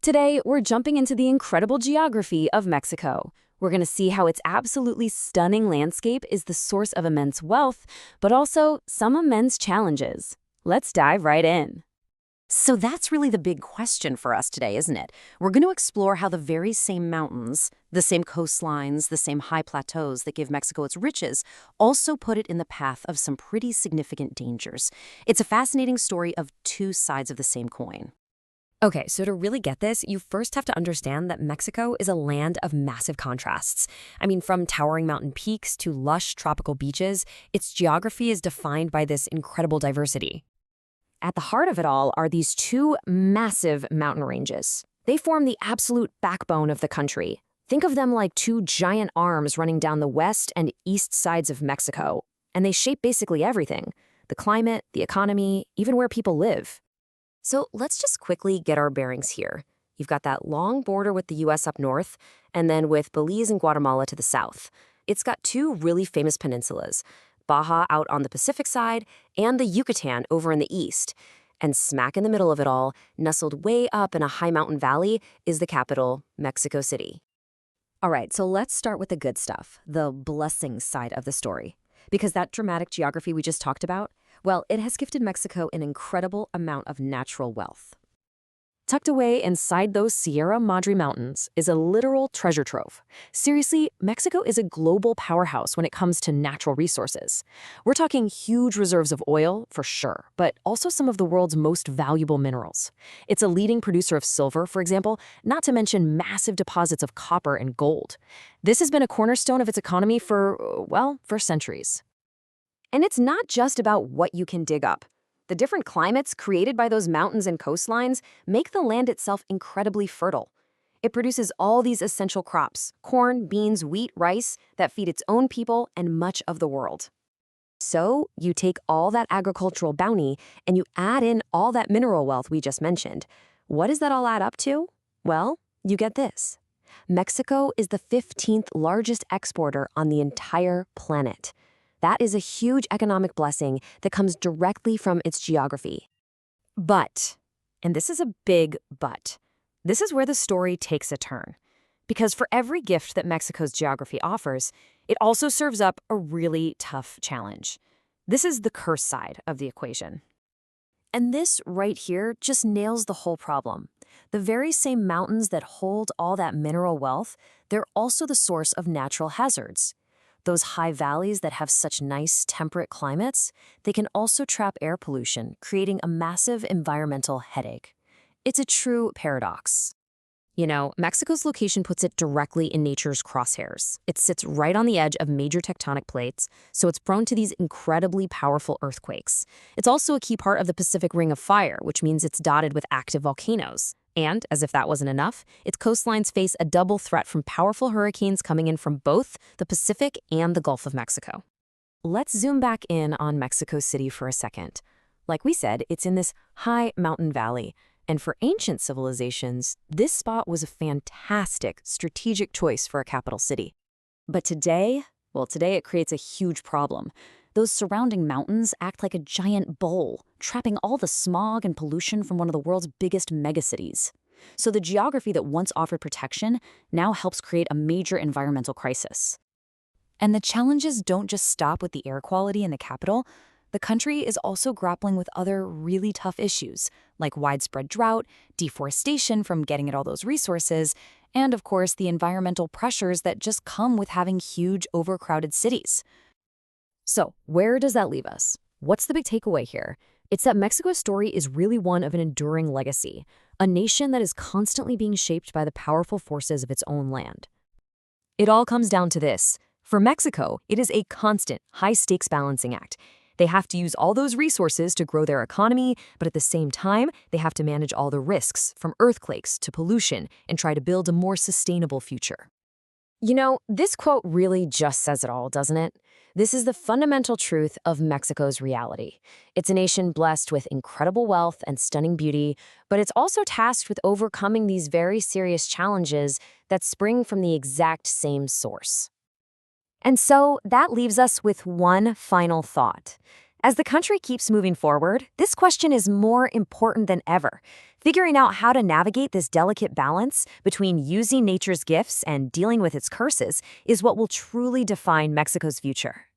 Today, we're jumping into the incredible geography of Mexico. We're going to see how its absolutely stunning landscape is the source of immense wealth, but also some immense challenges. Let's dive right in. So that's really the big question for us today, isn't it? We're going to explore how the very same mountains, the same coastlines, the same high plateaus that give Mexico its riches also put it in the path of some pretty significant dangers. It's a fascinating story of two sides of the same coin. Okay, so to really get this, you first have to understand that Mexico is a land of massive contrasts. I mean, from towering mountain peaks to lush tropical beaches, its geography is defined by this incredible diversity. At the heart of it all are these two massive mountain ranges. They form the absolute backbone of the country. Think of them like two giant arms running down the west and east sides of Mexico, and they shape basically everything: the climate, the economy, even where people live. So let's just quickly get our bearings here. You've got that long border with the US up north, and then with Belize and Guatemala to the south. It's got two really famous peninsulas, Baja out on the Pacific side and the Yucatan over in the east. And smack in the middle of it all, nestled way up in a high mountain valley, is the capital, Mexico City. All right, so let's start with the good stuff, the blessing side of the story. Because that dramatic geography we just talked about, well, it has gifted Mexico an incredible amount of natural wealth. Tucked away inside those Sierra Madre Mountains is a literal treasure trove. Seriously, Mexico is a global powerhouse when it comes to natural resources. We're talking huge reserves of oil, for sure, but also some of the world's most valuable minerals. It's a leading producer of silver, for example, not to mention massive deposits of copper and gold. This has been a cornerstone of its economy for centuries. And it's not just about what you can dig up. The different climates created by those mountains and coastlines make the land itself incredibly fertile. It produces all these essential crops: corn, beans, wheat, rice, that feed its own people and much of the world. So you take all that agricultural bounty and you add in all that mineral wealth we just mentioned. What does that all add up to? Well, you get this. Mexico is the 15th largest exporter on the entire planet. That is a huge economic blessing that comes directly from its geography. But, and this is a big but, this is where the story takes a turn. Because for every gift that Mexico's geography offers, it also serves up a really tough challenge. This is the curse side of the equation. And this right here just nails the whole problem. The very same mountains that hold all that mineral wealth, they're also the source of natural hazards. Those high valleys that have such nice, temperate climates, they can also trap air pollution, creating a massive environmental headache. It's a true paradox. You know, Mexico's location puts it directly in nature's crosshairs. It sits right on the edge of major tectonic plates, so it's prone to these incredibly powerful earthquakes. It's also a key part of the Pacific Ring of Fire, which means it's dotted with active volcanoes. And, as if that wasn't enough, its coastlines face a double threat from powerful hurricanes coming in from both the Pacific and the Gulf of Mexico. Let's zoom back in on Mexico City for a second. Like we said, it's in this high mountain valley. And for ancient civilizations, this spot was a fantastic strategic choice for a capital city. But today, well, today it creates a huge problem. Those surrounding mountains act like a giant bowl, trapping all the smog and pollution from one of the world's biggest megacities. So the geography that once offered protection now helps create a major environmental crisis. And the challenges don't just stop with the air quality in the capital. The country is also grappling with other really tough issues, like widespread drought, deforestation from getting at all those resources, and of course the environmental pressures that just come with having huge, overcrowded cities. So, where does that leave us? What's the big takeaway here? It's that Mexico's story is really one of an enduring legacy, a nation that is constantly being shaped by the powerful forces of its own land. It all comes down to this. For Mexico, it is a constant, high-stakes balancing act. They have to use all those resources to grow their economy, but at the same time, they have to manage all the risks, from earthquakes to pollution, and try to build a more sustainable future. You know, this quote really just says it all, doesn't it? This is the fundamental truth of Mexico's reality. It's a nation blessed with incredible wealth and stunning beauty, but it's also tasked with overcoming these very serious challenges that spring from the exact same source. And so that leaves us with one final thought. As the country keeps moving forward, this question is more important than ever. Figuring out how to navigate this delicate balance between using nature's gifts and dealing with its curses is what will truly define Mexico's future.